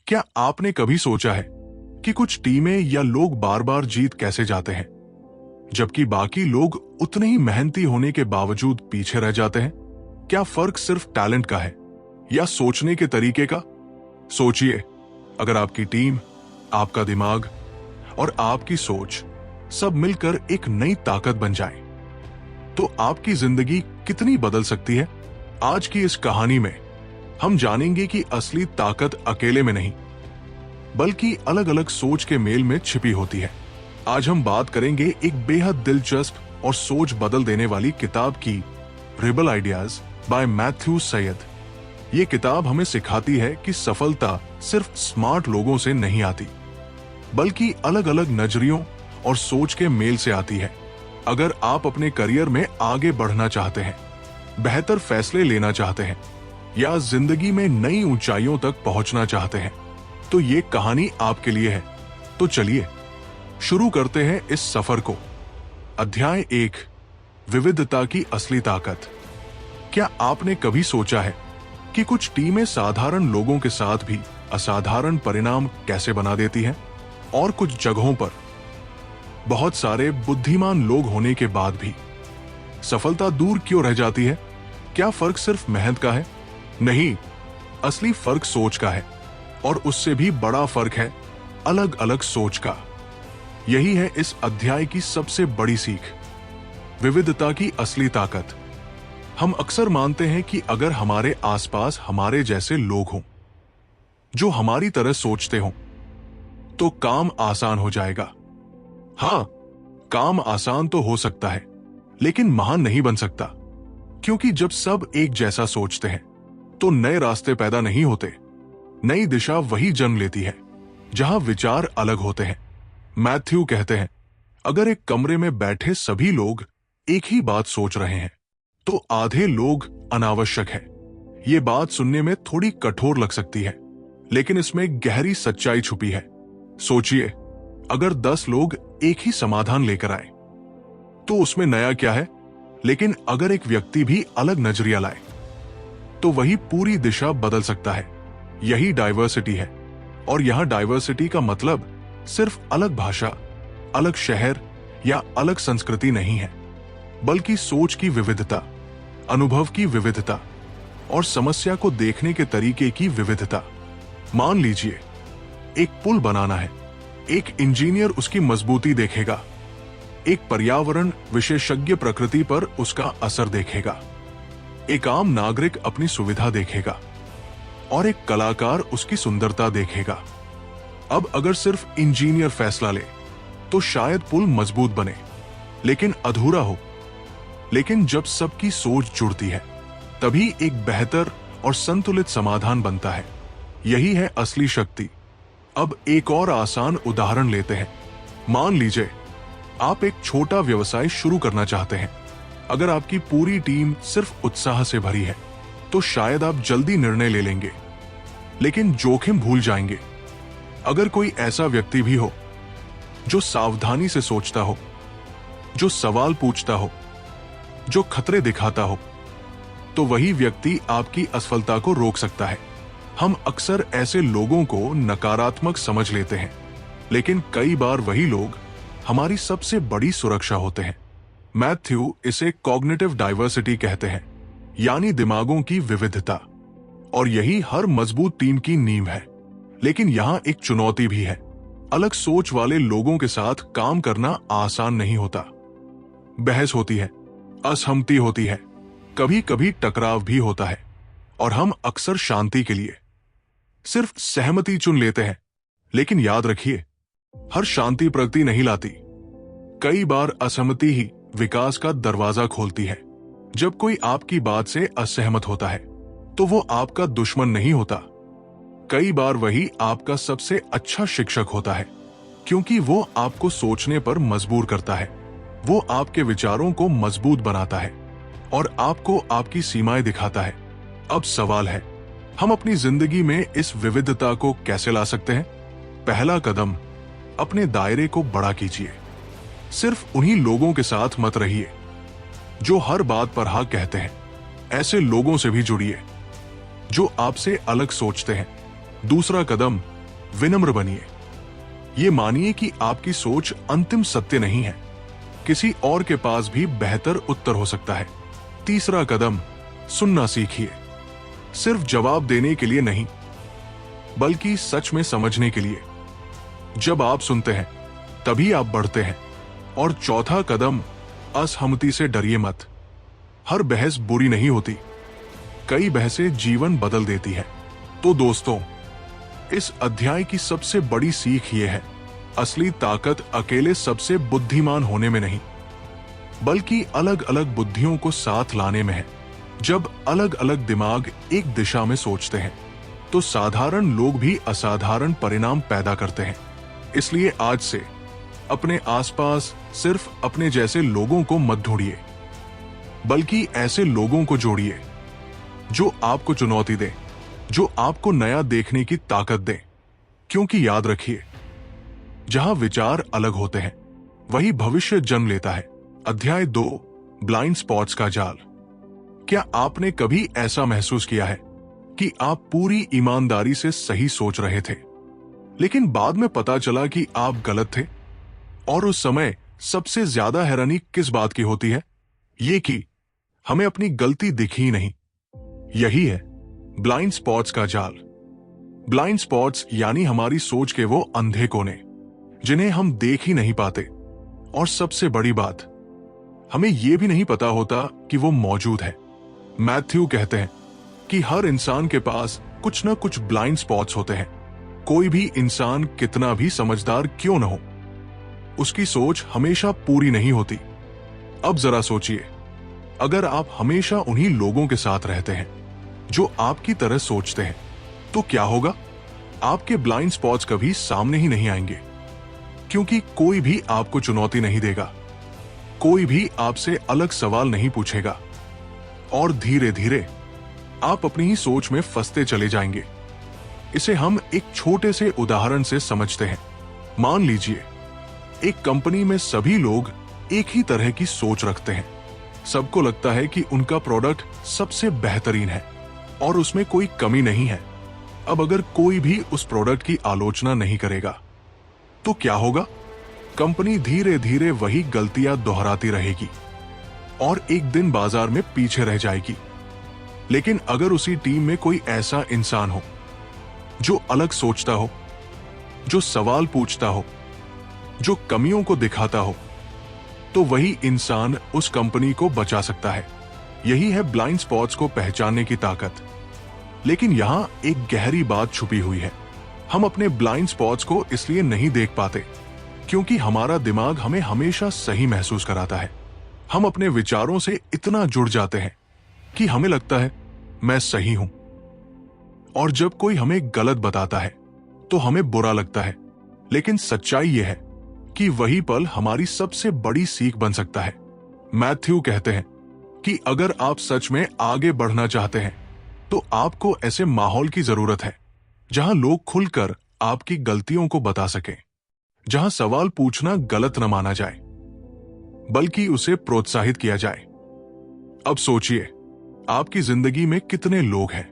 क्या आपने कभी सोचा है कि कुछ टीमें या लोग बार बार जीत कैसे जाते हैं, जबकि बाकी लोग उतने ही मेहनती होने के बावजूद पीछे रह जाते हैं? क्या फर्क सिर्फ टैलेंट का है या सोचने के तरीके का? सोचिए, अगर आपकी टीम, आपका दिमाग और आपकी सोच सब मिलकर एक नई ताकत बन जाए, तो आपकी जिंदगी कितनी बदल सकती है। आज की इस कहानी में हम जानेंगे कि असली ताकत अकेले में नहीं, बल्कि अलग अलग सोच के मेल में छिपी होती है। आज हम बात करेंगे एक बेहद दिलचस्प और सोच बदल देने वाली किताब की, rebel ideas bye Matthew Syed. ये किताब हमें सिखाती है कि सफलता सिर्फ स्मार्ट लोगों से नहीं आती, बल्कि अलग अलग नजरियों और सोच के मेल से आती है। अगर आप अपने करियर में आगे बढ़ना चाहते हैं, बेहतर फैसले लेना चाहते हैं या जिंदगी में नई ऊंचाइयों तक पहुंचना चाहते हैं, तो ये कहानी आपके लिए है। तो चलिए शुरू करते हैं इस सफर को। अध्याय 1, विविधता की असली ताकत। क्या आपने कभी सोचा है कि कुछ टीमें साधारण लोगों के साथ भी असाधारण परिणाम कैसे बना देती हैं, और कुछ जगहों पर बहुत सारे बुद्धिमान लोग होने के बाद भी सफलता दूर क्यों रह जाती है? क्या फर्क सिर्फ मेहनत का है? नहीं, असली फर्क सोच का है, और उससे भी बड़ा फर्क है अलग अलग सोच का। यही है इस अध्याय की सबसे बड़ी सीख, विविधता की असली ताकत। हम अक्सर मानते हैं कि अगर हमारे आसपास हमारे जैसे लोग हों, जो हमारी तरह सोचते हों, तो काम आसान हो जाएगा। हाँ, काम आसान तो हो सकता है, लेकिन महान नहीं बन सकता, क्योंकि जब सब एक जैसा सोचते हैं तो नए रास्ते पैदा नहीं होते। नई दिशा वही जन्म लेती है जहां विचार अलग होते हैं। मैथ्यू कहते हैं, अगर एक कमरे में बैठे सभी लोग एक ही बात सोच रहे हैं, तो आधे लोग अनावश्यक है। ये बात सुनने में थोड़ी कठोर लग सकती है, लेकिन इसमें गहरी सच्चाई छुपी है। सोचिए, अगर 10 लोग एक ही समाधान लेकर आए, तो उसमें नया क्या है? लेकिन अगर एक व्यक्ति भी अलग नजरिया लाए, तो वही पूरी दिशा बदल सकता है। यही डाइवर्सिटी है, और यहां डाइवर्सिटी का मतलब सिर्फ अलग भाषा, अलग शहर या अलग संस्कृति नहीं है, बल्कि सोच की विविधता, अनुभव की विविधता और समस्या को देखने के तरीके की विविधता। मान लीजिए, एक पुल बनाना है, एक इंजीनियर उसकी मजबूती देखेगा, एक पर्यावरण विशेषज्ञ प्रकृति पर उसका असर देखेगा, एक आम नागरिक अपनी सुविधा देखेगा, और एक कलाकार उसकी सुंदरता देखेगा। अब अगर सिर्फ इंजीनियर फैसला ले, तो शायद पुल मजबूत बने, लेकिन अधूरा हो। लेकिन जब सबकी सोच जुड़ती है, तभी एक बेहतर और संतुलित समाधान बनता है। यही है असली शक्ति। अब एक और आसान उदाहरण लेते हैं। मान लीजिए आप एक छोटा व्यवसाय शुरू करना चाहते हैं। अगर आपकी पूरी टीम सिर्फ उत्साह से भरी है, तो शायद आप जल्दी निर्णय ले लेंगे, लेकिन जोखिम भूल जाएंगे। अगर कोई ऐसा व्यक्ति भी हो जो सावधानी से सोचता हो, जो सवाल पूछता हो, जो खतरे दिखाता हो, तो वही व्यक्ति आपकी असफलता को रोक सकता है। हम अक्सर ऐसे लोगों को नकारात्मक समझ लेते हैं, लेकिन कई बार वही लोग हमारी सबसे बड़ी सुरक्षा होते हैं। मैथ्यू इसे कॉग्निटिव डाइवर्सिटी कहते हैं, यानी दिमागों की विविधता, और यही हर मजबूत टीम की नींव है। लेकिन यहां एक चुनौती भी है। अलग सोच वाले लोगों के साथ काम करना आसान नहीं होता। बहस होती है, असहमति होती है, कभी कभी टकराव भी होता है, और हम अक्सर शांति के लिए सिर्फ सहमति चुन लेते हैं। लेकिन याद रखिए, हर शांति प्रगति नहीं लाती। कई बार असहमति ही विकास का दरवाजा खोलती है। जब कोई आपकी बात से असहमत होता है, तो वो आपका दुश्मन नहीं होता। कई बार वही आपका सबसे अच्छा शिक्षक होता है, क्योंकि वो आपको सोचने पर मजबूर करता है। वो आपके विचारों को मजबूत बनाता है और आपको आपकी सीमाएं दिखाता है। अब सवाल है, हम अपनी जिंदगी में इस विविधता को कैसे ला सकते हैं? पहला कदम, अपने दायरे को बड़ा कीजिए। सिर्फ उन्हीं लोगों के साथ मत रहिए जो हर बात पर हाँ कहते हैं। ऐसे लोगों से भी जुड़िए जो आपसे अलग सोचते हैं। दूसरा कदम, विनम्र बनिए। ये मानिए कि आपकी सोच अंतिम सत्य नहीं है, किसी और के पास भी बेहतर उत्तर हो सकता है। तीसरा कदम, सुनना सीखिए। सिर्फ जवाब देने के लिए नहीं, बल्कि सच में समझने के लिए। जब आप सुनते हैं तभी आप बढ़ते हैं। और चौथा कदम, असहमति से डरिए मत। हर बहस बुरी नहीं होती, कई बहसें जीवन बदल देती है। तो दोस्तों, इस अध्याय की सबसे बड़ी सीख यह है, असली ताकत अकेले सबसे बुद्धिमान होने में नहीं, बल्कि अलग अलग बुद्धियों को साथ लाने में है। जब अलग अलग दिमाग एक दिशा में सोचते हैं तो साधारण लोग भी असाधारण परिणाम पैदा करते हैं। इसलिए आज से अपने आसपास सिर्फ अपने जैसे लोगों को मत ढूंढिए, बल्कि ऐसे लोगों को जोड़िए जो आपको चुनौती दें, जो आपको नया देखने की ताकत दें। क्योंकि याद रखिए, जहां विचार अलग होते हैं वही भविष्य जन्म लेता है। अध्याय 2, ब्लाइंड स्पॉट्स का जाल। क्या आपने कभी ऐसा महसूस किया है कि आप पूरी ईमानदारी से सही सोच रहे थे, लेकिन बाद में पता चला कि आप गलत थे? और उस समय सबसे ज्यादा हैरानी किस बात की होती है? ये कि हमें अपनी गलती दिखी ही नहीं। यही है ब्लाइंड स्पॉट्स का जाल। ब्लाइंड स्पॉट्स यानी हमारी सोच के वो अंधे कोने जिन्हें हम देख ही नहीं पाते। और सबसे बड़ी बात, हमें यह भी नहीं पता होता कि वो मौजूद है। मैथ्यू कहते हैं कि हर इंसान के पास कुछ न कुछ ब्लाइंड स्पॉट्स होते हैं। कोई भी इंसान कितना भी समझदार क्यों न हो, उसकी सोच हमेशा पूरी नहीं होती। अब जरा सोचिए, अगर आप हमेशा उन्हीं लोगों के साथ रहते हैं जो आपकी तरह सोचते हैं, तो क्या होगा? आपके ब्लाइंड स्पॉट्स कभी सामने ही नहीं आएंगे, क्योंकि कोई भी आपको चुनौती नहीं देगा, कोई भी आपसे अलग सवाल नहीं पूछेगा, और धीरे धीरे आप अपनी ही सोच में फंसते चले जाएंगे। इसे हम एक छोटे से उदाहरण से समझते हैं। मान लीजिए, एक कंपनी में सभी लोग एक ही तरह की सोच रखते हैं। सबको लगता है कि उनका प्रोडक्ट सबसे बेहतरीन है और उसमें कोई कमी नहीं है। अब अगर कोई भी उस प्रोडक्ट की आलोचना नहीं करेगा तो क्या होगा? कंपनी धीरे धीरे वही गलतियां दोहराती रहेगी और एक दिन बाजार में पीछे रह जाएगी। लेकिन अगर उसी टीम में कोई ऐसा इंसान हो जो अलग सोचता हो, जो सवाल पूछता हो, जो कमियों को दिखाता हो, तो वही इंसान उस कंपनी को बचा सकता है। यही है ब्लाइंड स्पॉट्स को पहचानने की ताकत। लेकिन यहां एक गहरी बात छुपी हुई है। हम अपने ब्लाइंड स्पॉट्स को इसलिए नहीं देख पाते क्योंकि हमारा दिमाग हमें हमेशा सही महसूस कराता है। हम अपने विचारों से इतना जुड़ जाते हैं कि हमें लगता है मैं सही हूं, और जब कोई हमें गलत बताता है तो हमें बुरा लगता है। लेकिन सच्चाई यह है कि वही पल हमारी सबसे बड़ी सीख बन सकता है। मैथ्यू कहते हैं कि अगर आप सच में आगे बढ़ना चाहते हैं तो आपको ऐसे माहौल की जरूरत है जहां लोग खुलकर आपकी गलतियों को बता सकें, जहां सवाल पूछना गलत न माना जाए बल्कि उसे प्रोत्साहित किया जाए। अब सोचिए, आपकी जिंदगी में कितने लोग हैं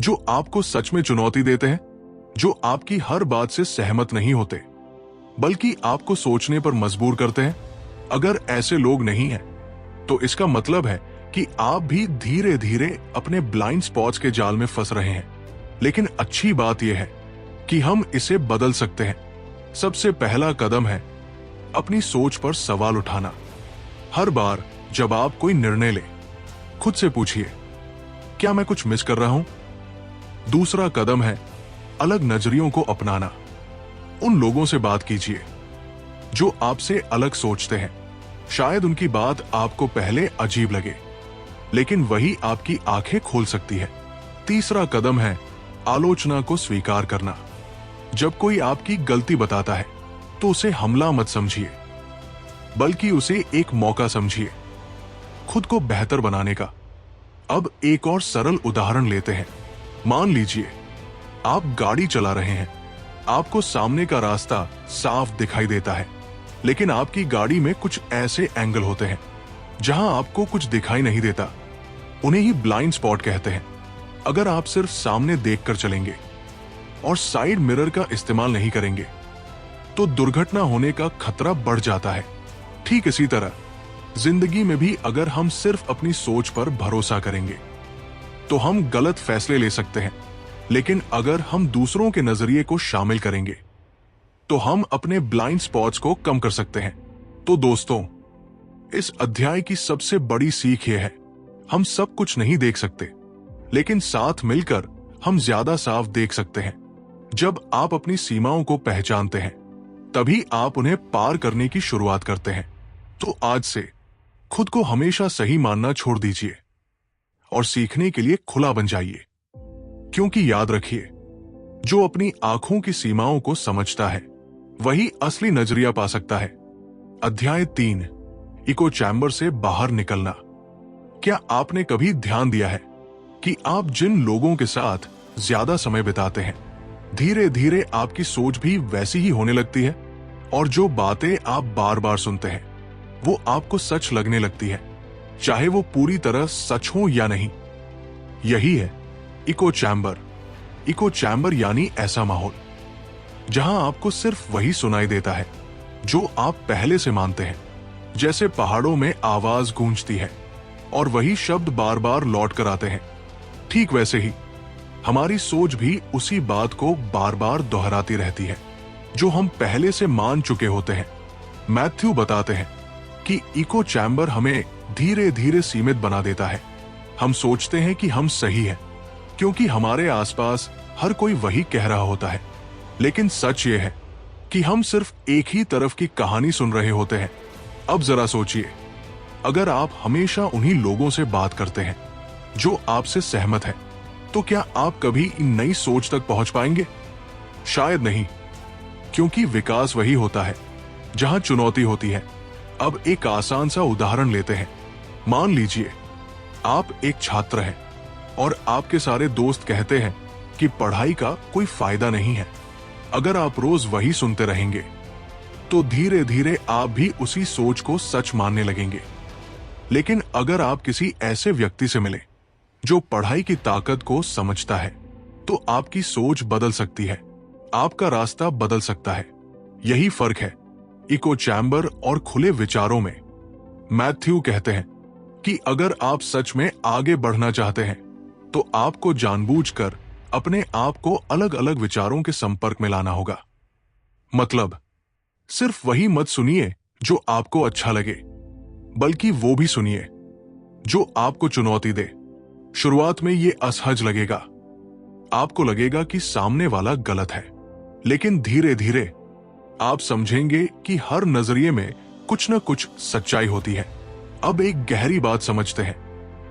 जो आपको सच में चुनौती देते हैं, जो आपकी हर बात से सहमत नहीं होते बल्कि आपको सोचने पर मजबूर करते हैं। अगर ऐसे लोग नहीं हैं तो इसका मतलब है कि आप भी धीरे धीरे अपने ब्लाइंड स्पॉट्स के जाल में फंस रहे हैं। लेकिन अच्छी बात यह है कि हम इसे बदल सकते हैं। सबसे पहला कदम है अपनी सोच पर सवाल उठाना। हर बार जब आप कोई निर्णय लें, खुद से पूछिए, क्या मैं कुछ मिस कर रहा हूं? दूसरा कदम है अलग नजरियों को अपनाना। उन लोगों से बात कीजिए जो आपसे अलग सोचते हैं। शायद उनकी बात आपको पहले अजीब लगे, लेकिन वही आपकी आंखें खोल सकती है। तीसरा कदम है आलोचना को स्वीकार करना। जब कोई आपकी गलती बताता है तो उसे हमला मत समझिए, बल्कि उसे एक मौका समझिए खुद को बेहतर बनाने का। अब एक और सरल उदाहरण लेते हैं। मान लीजिए आप गाड़ी चला रहे हैं, आपको सामने का रास्ता साफ दिखाई देता है, लेकिन आपकी गाड़ी में कुछ ऐसे एंगल होते हैं जहां आपको कुछ दिखाई नहीं देता। उन्हें ही ब्लाइंड स्पॉट कहते हैं। अगर आप सिर्फ सामने देखकर चलेंगे और साइड मिरर का इस्तेमाल नहीं करेंगे तो दुर्घटना होने का खतरा बढ़ जाता है। ठीक इसी तरह जिंदगी में भी अगर हम सिर्फ अपनी सोच पर भरोसा करेंगे तो हम गलत फैसले ले सकते हैं, लेकिन अगर हम दूसरों के नजरिए को शामिल करेंगे तो हम अपने ब्लाइंड स्पॉट्स को कम कर सकते हैं। तो दोस्तों, इस अध्याय की सबसे बड़ी सीख यह है, हम सब कुछ नहीं देख सकते, लेकिन साथ मिलकर हम ज्यादा साफ देख सकते हैं। जब आप अपनी सीमाओं को पहचानते हैं तभी आप उन्हें पार करने की शुरुआत करते हैं। तो आज से खुद को हमेशा सही मानना छोड़ दीजिए और सीखने के लिए खुला बन जाइए, क्योंकि याद रखिए, जो अपनी आंखों की सीमाओं को समझता है वही असली नजरिया पा सकता है। अध्याय 3, इको चैम्बर से बाहर निकलना। क्या आपने कभी ध्यान दिया है कि आप जिन लोगों के साथ ज्यादा समय बिताते हैं, धीरे धीरे आपकी सोच भी वैसी ही होने लगती है, और जो बातें आप बार बार सुनते हैं वो आपको सच लगने लगती है, चाहे वो पूरी तरह सच हो या नहीं। यही है इको चैम्बर। इको चैम्बर यानी ऐसा माहौल जहां आपको सिर्फ वही सुनाई देता है जो आप पहले से मानते हैं। जैसे पहाड़ों में आवाज गूंजती है और वही शब्द बार बार लौट कर आते हैं, ठीक वैसे ही हमारी सोच भी उसी बात को बार बार दोहराती रहती है जो हम पहले से मान चुके होते हैं। मैथ्यू बताते हैं कि इको चैम्बर हमें धीरे धीरे सीमित बना देता है। हम सोचते हैं कि हम सही हैं क्योंकि हमारे आसपास हर कोई वही कह रहा होता है, लेकिन सच ये है कि हम सिर्फ एक ही तरफ की कहानी सुन रहे होते हैं। अब जरा सोचिए, अगर आप हमेशा उन्हीं लोगों से बात करते हैं जो आपसे सहमत है, तो क्या आप कभी इन नई सोच तक पहुंच पाएंगे? शायद नहीं, क्योंकि विकास वही होता है जहां चुनौती होती है। अब एक आसान सा उदाहरण लेते हैं। मान लीजिए आप एक छात्र हैं और आपके सारे दोस्त कहते हैं कि पढ़ाई का कोई फायदा नहीं है। अगर आप रोज वही सुनते रहेंगे तो धीरे धीरे आप भी उसी सोच को सच मानने लगेंगे। लेकिन अगर आप किसी ऐसे व्यक्ति से मिले जो पढ़ाई की ताकत को समझता है, तो आपकी सोच बदल सकती है, आपका रास्ता बदल सकता है। यही फर्क है इको चैम्बर और खुले विचारों में। मैथ्यू कहते हैं कि अगर आप सच में आगे बढ़ना चाहते हैं तो आपको जानबूझकर अपने आप को अलग अलग विचारों के संपर्क में लाना होगा। मतलब, सिर्फ वही मत सुनिए जो आपको अच्छा लगे, बल्कि वो भी सुनिए जो आपको चुनौती दे। शुरुआत में ये असहज लगेगा, आपको लगेगा कि सामने वाला गलत है, लेकिन धीरे धीरे आप समझेंगे कि हर नजरिए में कुछ न कुछ सच्चाई होती है। अब एक गहरी बात समझते हैं,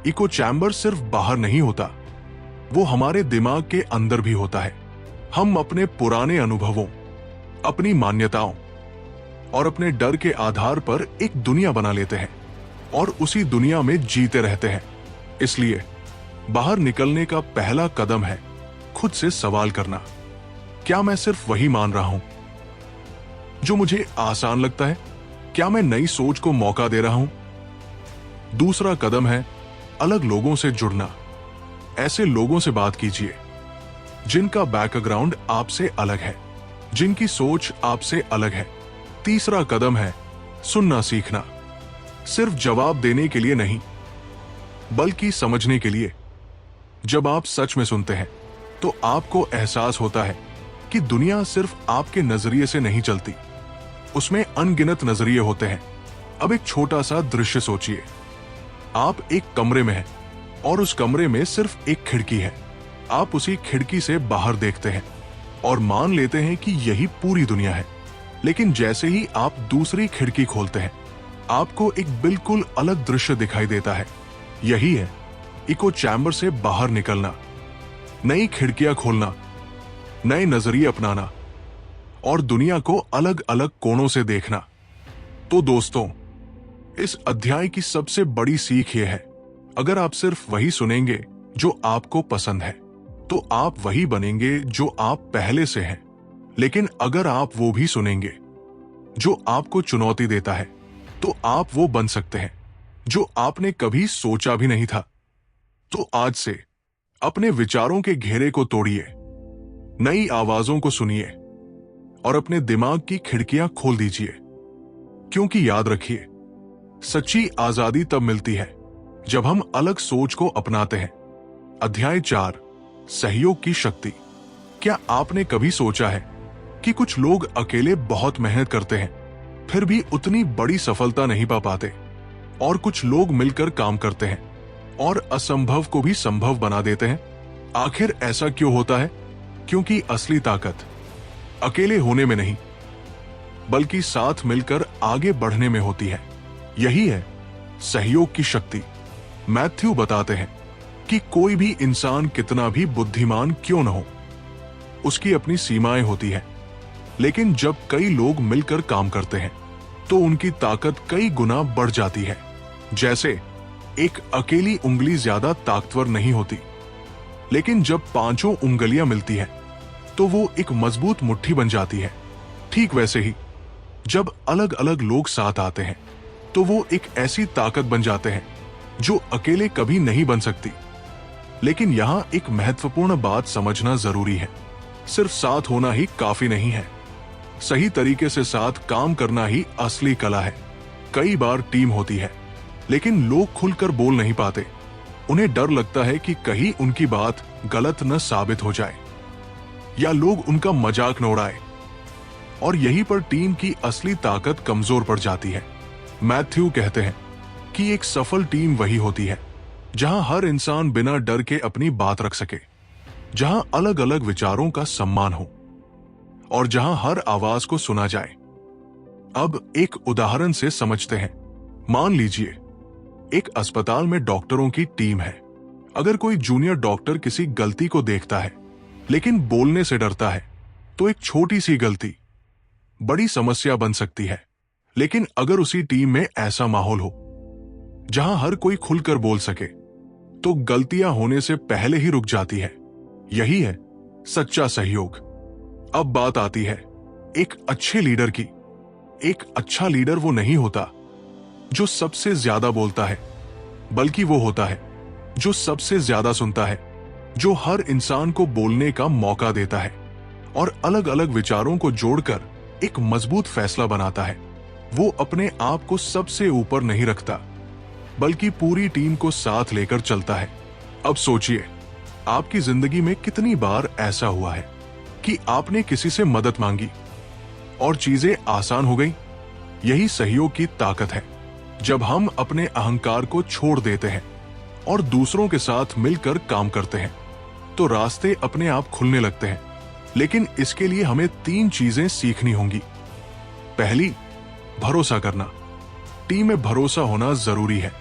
इको चैम्बर सिर्फ बाहर नहीं होता, वो हमारे दिमाग के अंदर भी होता है। हम अपने पुराने अनुभवों, अपनी मान्यताओं और अपने डर के आधार पर एक दुनिया बना लेते हैं और उसी दुनिया में जीते रहते हैं। इसलिए बाहर निकलने का पहला कदम है खुद से सवाल करना, क्या मैं सिर्फ वही मान रहा हूं जो मुझे आसान लगता है? क्या मैं नई सोच को मौका दे रहा हूं? दूसरा कदम है अलग लोगों से जुड़ना। ऐसे लोगों से बात कीजिए जिनका बैकग्राउंड आपसे अलग है, जिनकी सोच आपसे अलग है। तीसरा कदम है सुनना सीखना, सिर्फ जवाब देने के लिए नहीं, बल्कि समझने के लिए। जब आप सच में सुनते हैं तो आपको एहसास होता है कि दुनिया सिर्फ आपके नजरिए से नहीं चलती, उसमें अनगिनत नजरिए होते हैं। अब एक छोटा सा दृश्य सोचिए, आप एक कमरे में हैं और उस कमरे में सिर्फ एक खिड़की है। आप उसी खिड़की से बाहर देखते हैं और मान लेते हैं कि यही पूरी दुनिया है। लेकिन जैसे ही आप दूसरी खिड़की खोलते हैं, आपको एक बिल्कुल अलग दृश्य दिखाई देता है। यही है इको चैम्बर से बाहर निकलना, नई खिड़कियां खोलना, नए नजरिए अपनाना और दुनिया को अलग अलग कोणों से देखना। तो दोस्तों, इस अध्याय की सबसे बड़ी सीख यह है, अगर आप सिर्फ वही सुनेंगे जो आपको पसंद है, तो आप वही बनेंगे जो आप पहले से हैं। लेकिन अगर आप वो भी सुनेंगे जो आपको चुनौती देता है, तो आप वो बन सकते हैं जो आपने कभी सोचा भी नहीं था। तो आज से अपने विचारों के घेरे को तोड़िए, नई आवाजों को सुनिए और अपने दिमाग की खिड़कियां खोल दीजिए, क्योंकि याद रखिए, सच्ची आजादी तब मिलती है जब हम अलग सोच को अपनाते हैं। अध्याय 4, सहयोग की शक्ति। क्या आपने कभी सोचा है कि कुछ लोग अकेले बहुत मेहनत करते हैं फिर भी उतनी बड़ी सफलता नहीं पा पाते, और कुछ लोग मिलकर काम करते हैं और असंभव को भी संभव बना देते हैं? आखिर ऐसा क्यों होता है? क्योंकि असली ताकत अकेले होने में नहीं, बल्कि साथ मिलकर आगे बढ़ने में होती है। यही है सहयोग की शक्ति। मैथ्यू बताते हैं कि कोई भी इंसान कितना भी बुद्धिमान क्यों न हो, उसकी अपनी सीमाएं होती हैं, लेकिन जब कई लोग मिलकर काम करते हैं तो उनकी ताकत कई गुना बढ़ जाती है। जैसे एक अकेली उंगली ज्यादा ताकतवर नहीं होती, लेकिन जब 5 उंगलियां मिलती हैं तो वो एक मजबूत मुट्ठी बन जाती है। ठीक वैसे ही जब अलग अलग लोग साथ आते हैं तो वो एक ऐसी ताकत बन जाते हैं जो अकेले कभी नहीं बन सकती। लेकिन यहां एक महत्वपूर्ण बात समझना जरूरी है, सिर्फ साथ होना ही काफी नहीं है, सही तरीके से साथ काम करना ही असली कला है। कई बार टीम होती है लेकिन लोग खुलकर बोल नहीं पाते। उन्हें डर लगता है कि कहीं उनकी बात गलत न साबित हो जाए या लोग उनका मजाक न उड़ाए, और यहीं पर टीम की असली ताकत कमजोर पड़ जाती है। मैथ्यू कहते हैं कि एक सफल टीम वही होती है जहां हर इंसान बिना डर के अपनी बात रख सके, जहां अलग अलग विचारों का सम्मान हो और जहां हर आवाज को सुना जाए। अब एक उदाहरण से समझते हैं। मान लीजिए एक अस्पताल में डॉक्टरों की टीम है। अगर कोई जूनियर डॉक्टर किसी गलती को देखता है लेकिन बोलने से डरता है तो एक छोटी सी गलती बड़ी समस्या बन सकती है। लेकिन अगर उसी टीम में ऐसा माहौल हो जहां हर कोई खुलकर बोल सके तो गलतियां होने से पहले ही रुक जाती है। यही है सच्चा सहयोग। अब बात आती है एक अच्छे लीडर की। एक अच्छा लीडर वो नहीं होता जो सबसे ज्यादा बोलता है, बल्कि वो होता है जो सबसे ज्यादा सुनता है, जो हर इंसान को बोलने का मौका देता है और अलग अलग विचारों को जोड़कर एक मजबूत फैसला बनाता है। वो अपने आप को सबसे ऊपर नहीं रखता, बल्कि पूरी टीम को साथ लेकर चलता है। अब सोचिए, आपकी जिंदगी में कितनी बार ऐसा हुआ है कि आपने किसी से मदद मांगी और चीजें आसान हो गई? यही सहयोग की ताकत है। जब हम अपने अहंकार को छोड़ देते हैं और दूसरों के साथ मिलकर काम करते हैं तो रास्ते अपने आप खुलने लगते हैं। लेकिन इसके लिए हमें 3 चीजें सीखनी होंगी। पहली, भरोसा करना। टीम में भरोसा होना जरूरी है,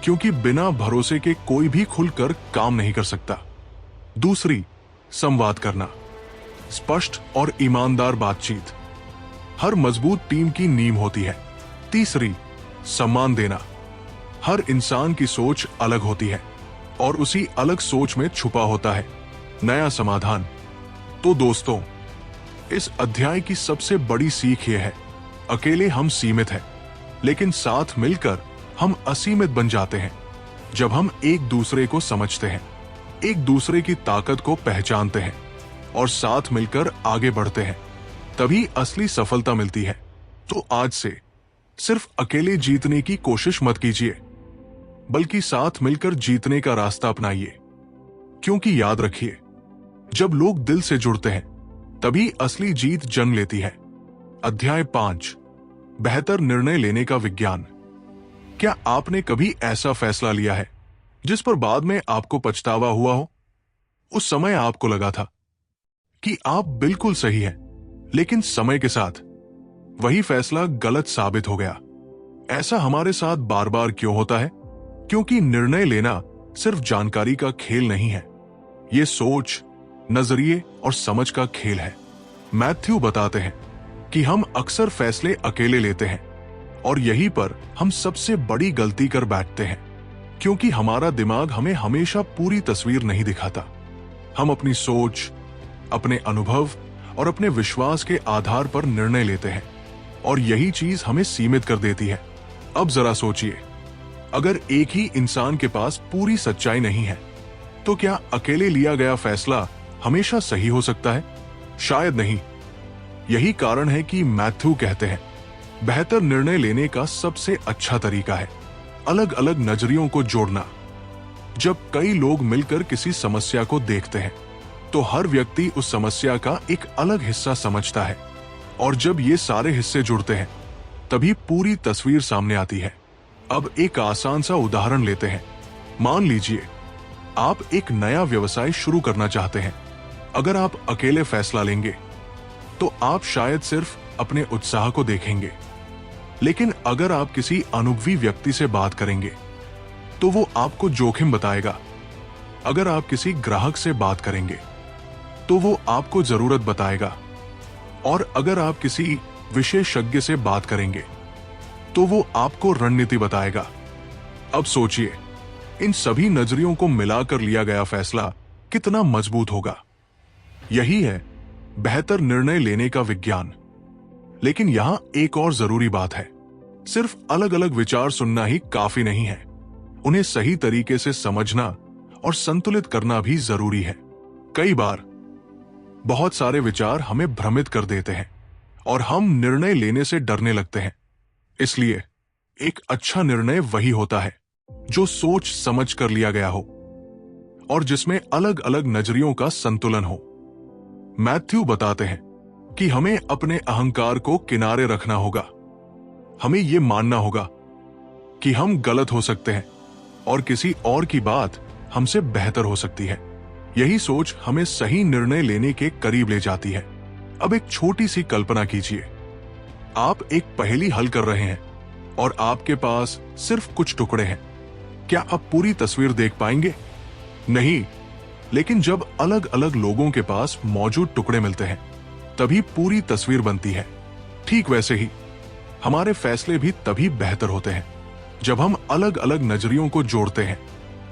क्योंकि बिना भरोसे के कोई भी खुलकर काम नहीं कर सकता। दूसरी, संवाद करना। स्पष्ट और ईमानदार बातचीत हर मजबूत टीम की नींव होती है। तीसरी, सम्मान देना। हर इंसान की सोच अलग होती है और उसी अलग सोच में छुपा होता है नया समाधान। तो दोस्तों, इस अध्याय की सबसे बड़ी सीख यह है, अकेले हम सीमित हैं, लेकिन साथ मिलकर हम असीमित बन जाते हैं। जब हम एक दूसरे को समझते हैं, एक दूसरे की ताकत को पहचानते हैं और साथ मिलकर आगे बढ़ते हैं, तभी असली सफलता मिलती है। तो आज से सिर्फ अकेले जीतने की कोशिश मत कीजिए, बल्कि साथ मिलकर जीतने का रास्ता अपनाइए। क्योंकि याद रखिए, जब लोग दिल से जुड़ते हैं तभी असली जीत जन्म लेती है। अध्याय 5, बेहतर निर्णय लेने का विज्ञान। क्या आपने कभी ऐसा फैसला लिया है जिस पर बाद में आपको पछतावा हुआ हो? उस समय आपको लगा था कि आप बिल्कुल सही हैं, लेकिन समय के साथ वही फैसला गलत साबित हो गया। ऐसा हमारे साथ बार बार क्यों होता है? क्योंकि निर्णय लेना सिर्फ जानकारी का खेल नहीं है, ये सोच, नजरिए और समझ का खेल है। मैथ्यू बताते हैं कि हम अक्सर फैसले अकेले लेते हैं और यहीं पर हम सबसे बड़ी गलती कर बैठते हैं, क्योंकि हमारा दिमाग हमें हमेशा पूरी तस्वीर नहीं दिखाता। हम अपनी सोच, अपने अनुभव और अपने विश्वास के आधार पर निर्णय लेते हैं और यही चीज हमें सीमित कर देती है। अब जरा सोचिए, अगर एक ही इंसान के पास पूरी सच्चाई नहीं है तो क्या अकेले लिया गया फैसला हमेशा सही हो सकता है? शायद नहीं। यही कारण है कि मैथ्यू कहते हैं, बेहतर निर्णय लेने का सबसे अच्छा तरीका है अलग अलग नजरियों को जोड़ना। जब कई लोग मिलकर किसी समस्या को देखते हैं तो हर व्यक्ति उस समस्या का एक अलग हिस्सा समझता है, और जब ये सारे हिस्से जुड़ते हैं तभी पूरी तस्वीर सामने आती है। अब एक आसान सा उदाहरण लेते हैं। मान लीजिए आप एक नया व्यवसाय शुरू करना चाहते हैं। अगर आप अकेले फैसला लेंगे तो आप शायद सिर्फ अपने उत्साह को देखेंगे, लेकिन अगर आप किसी अनुभवी व्यक्ति से बात करेंगे तो वो आपको जोखिम बताएगा। अगर आप किसी ग्राहक से बात करेंगे तो वो आपको जरूरत बताएगा, और अगर आप किसी विशेषज्ञ से बात करेंगे तो वो आपको रणनीति बताएगा। अब सोचिए, इन सभी नजरियों को मिलाकर लिया गया फैसला कितना मजबूत होगा। यही है बेहतर निर्णय लेने का विज्ञान। लेकिन यहां एक और जरूरी बात है, सिर्फ अलग अलग विचार सुनना ही काफी नहीं है, उन्हें सही तरीके से समझना और संतुलित करना भी जरूरी है। कई बार बहुत सारे विचार हमें भ्रमित कर देते हैं और हम निर्णय लेने से डरने लगते हैं। इसलिए एक अच्छा निर्णय वही होता है जो सोच समझ कर लिया गया हो और जिसमें अलग अलग नजरियों का संतुलन हो। मैथ्यू बताते हैं कि हमें अपने अहंकार को किनारे रखना होगा। हमें यह मानना होगा कि हम गलत हो सकते हैं और किसी और की बात हमसे बेहतर हो सकती है। यही सोच हमें सही निर्णय लेने के करीब ले जाती है। अब एक छोटी सी कल्पना कीजिए, आप एक पहेली हल कर रहे हैं और आपके पास सिर्फ कुछ टुकड़े हैं। क्या आप पूरी तस्वीर देख पाएंगे? नहीं, लेकिन जब अलग अलग लोगों के पास मौजूद टुकड़े मिलते हैं तभी पूरी तस्वीर बनती है। ठीक वैसे ही हमारे फैसले भी तभी बेहतर होते हैं जब हम अलग अलग नजरियों को जोड़ते हैं।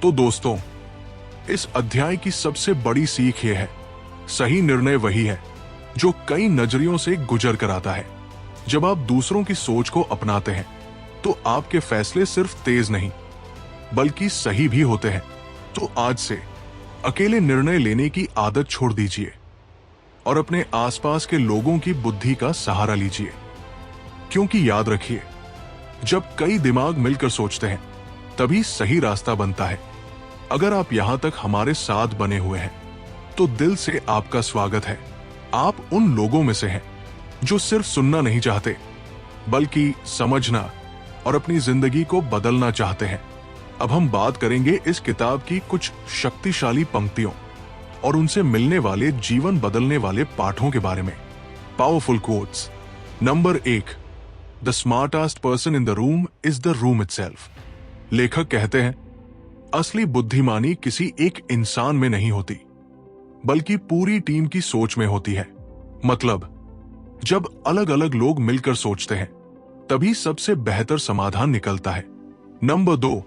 तो दोस्तों, इस अध्याय की सबसे बड़ी सीख यह है, सही निर्णय वही है जो कई नजरियों से गुजर कर आता है। जब आप दूसरों की सोच को अपनाते हैं तो आपके फैसले सिर्फ तेज नहीं बल्कि सही भी होते हैं। तो आज से अकेले निर्णय लेने की आदत छोड़ दीजिए और अपने आसपास के लोगों की बुद्धि का सहारा लीजिए, क्योंकि याद रखिए, जब कई दिमाग मिलकर सोचते हैं तभी सही रास्ता बनता है। अगर आप यहां तक हमारे साथ बने हुए हैं तो दिल से आपका स्वागत है। आप उन लोगों में से हैं जो सिर्फ सुनना नहीं चाहते बल्कि समझना और अपनी जिंदगी को बदलना चाहते हैं। अब हम बात करेंगे इस किताब की कुछ शक्तिशाली पंक्तियों और उनसे मिलने वाले जीवन बदलने वाले पाठों के बारे में। Powerful quotes. Number 1, the smartest person in the room is the room itself. लेखक कहते हैं, असली बुद्धिमानी किसी एक इंसान में नहीं होती बल्कि पूरी टीम की सोच में होती है। मतलब, जब अलग अलग लोग मिलकर सोचते हैं तभी सबसे बेहतर समाधान निकलता है। Number 2,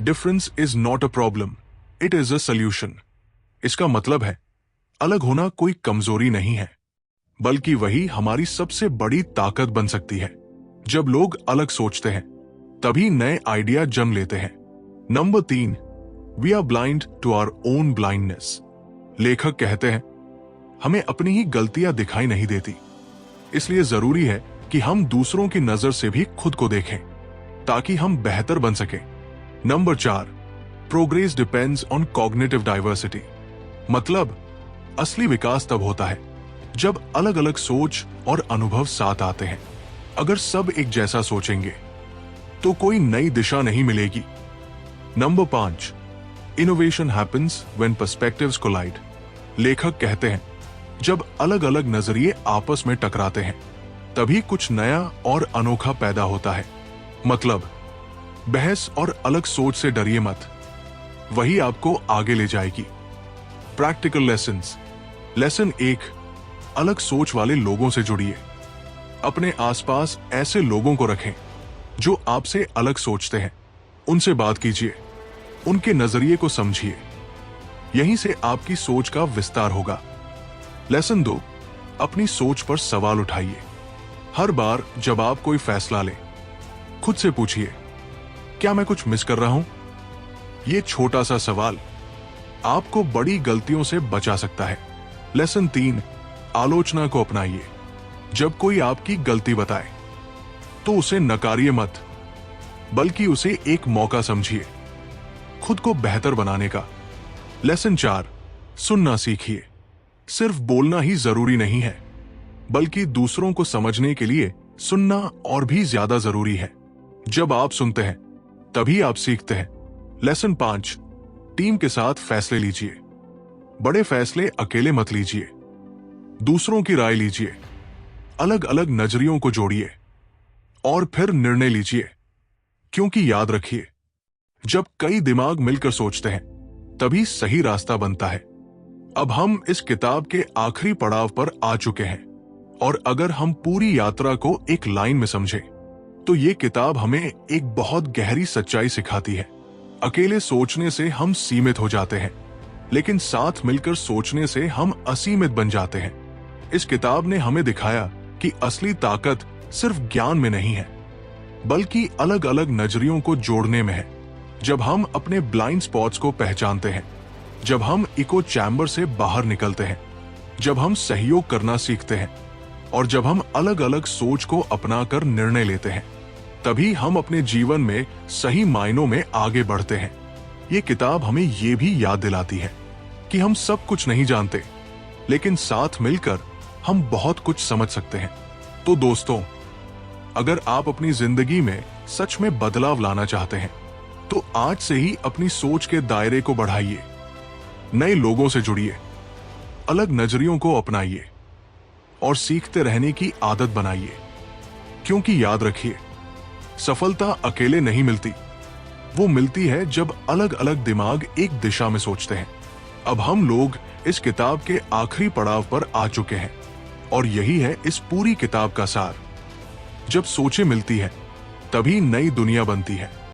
difference is not a problem, it is a solution. इसका मतलब है, अलग होना कोई कमजोरी नहीं है बल्कि वही हमारी सबसे बड़ी ताकत बन सकती है। जब लोग अलग सोचते हैं तभी नए आइडिया जन्म लेते हैं। Number 3, we are blind to our own blindness. लेखक कहते हैं, हमें अपनी ही गलतियां दिखाई नहीं देती, इसलिए जरूरी है कि हम दूसरों की नजर से भी खुद को देखें ताकि हम बेहतर बन सकें। Number 4, progress depends on cognitive diversity. मतलब, असली विकास तब होता है जब अलग अलग सोच और अनुभव साथ आते हैं। अगर सब एक जैसा सोचेंगे तो कोई नई दिशा नहीं मिलेगी। Number 5, innovation happens when perspectives collide. लेखक कहते हैं, जब अलग अलग नजरिए आपस में टकराते हैं तभी कुछ नया और अनोखा पैदा होता है। मतलब, बहस और अलग सोच से डरिए मत, वही आपको आगे ले जाएगी। Practical lessons. लेसन 1, अलग सोच वाले लोगों से जुड़िए। अपने आसपास ऐसे लोगों को रखें जो आपसे अलग सोचते हैं। उनसे बात कीजिए, उनके नजरिए को समझिए, यहीं से आपकी सोच का विस्तार होगा। लेसन 2, अपनी सोच पर सवाल उठाइए। हर बार जब आप कोई फैसला लें, खुद से पूछिए, क्या मैं कुछ मिस कर रहा हूं? यह छोटा सा सवाल आपको बड़ी गलतियों से बचा सकता है। लेसन 3, आलोचना को अपनाइए। जब कोई आपकी गलती बताए तो उसे नकारिए मत, बल्कि उसे एक मौका समझिए खुद को बेहतर बनाने का। लेसन 4, सुनना सीखिए। सिर्फ बोलना ही जरूरी नहीं है, बल्कि दूसरों को समझने के लिए सुनना और भी ज्यादा जरूरी है। जब आप सुनते हैं तभी आप सीखते हैं। लेसन 5, टीम के साथ फैसले लीजिए। बड़े फैसले अकेले मत लीजिए, दूसरों की राय लीजिए, अलग अलग नजरियों को जोड़िए और फिर निर्णय लीजिए। क्योंकि याद रखिए, जब कई दिमाग मिलकर सोचते हैं तभी सही रास्ता बनता है। अब हम इस किताब के आखिरी पड़ाव पर आ चुके हैं, और अगर हम पूरी यात्रा को एक लाइन में समझें तो ये किताब हमें एक बहुत गहरी सच्चाई सिखाती है। अकेले सोचने से हम सीमित हो जाते हैं, लेकिन साथ मिलकर सोचने से हम असीमित बन जाते हैं। इस किताब ने हमें दिखाया कि असली ताकत सिर्फ ज्ञान में नहीं है, बल्कि अलग अलग नजरियों को जोड़ने में है। जब हम अपने ब्लाइंड स्पॉट्स को पहचानते हैं, जब हम इको चैम्बर से बाहर निकलते हैं, जब हम सहयोग करना सीखते हैं, और जब हम अलग अलग सोच को अपनाकर निर्णय लेते हैं, तभी हम अपने जीवन में सही मायनों में आगे बढ़ते हैं। ये किताब हमें ये भी याद दिलाती है कि हम सब कुछ नहीं जानते, लेकिन साथ मिलकर हम बहुत कुछ समझ सकते हैं। तो दोस्तों, अगर आप अपनी जिंदगी में सच में बदलाव लाना चाहते हैं तो आज से ही अपनी सोच के दायरे को बढ़ाइए, नए लोगों से जुड़िए, अलग नजरियों को अपनाइए और सीखते रहने की आदत बनाइए। क्योंकि याद रखिए, सफलता अकेले नहीं मिलती, वो मिलती है जब अलग अलग दिमाग एक दिशा में सोचते हैं। अब हम लोग इस किताब के आखिरी पड़ाव पर आ चुके हैं, और यही है इस पूरी किताब का सार। जब सोचें मिलती है तभी नई दुनिया बनती है।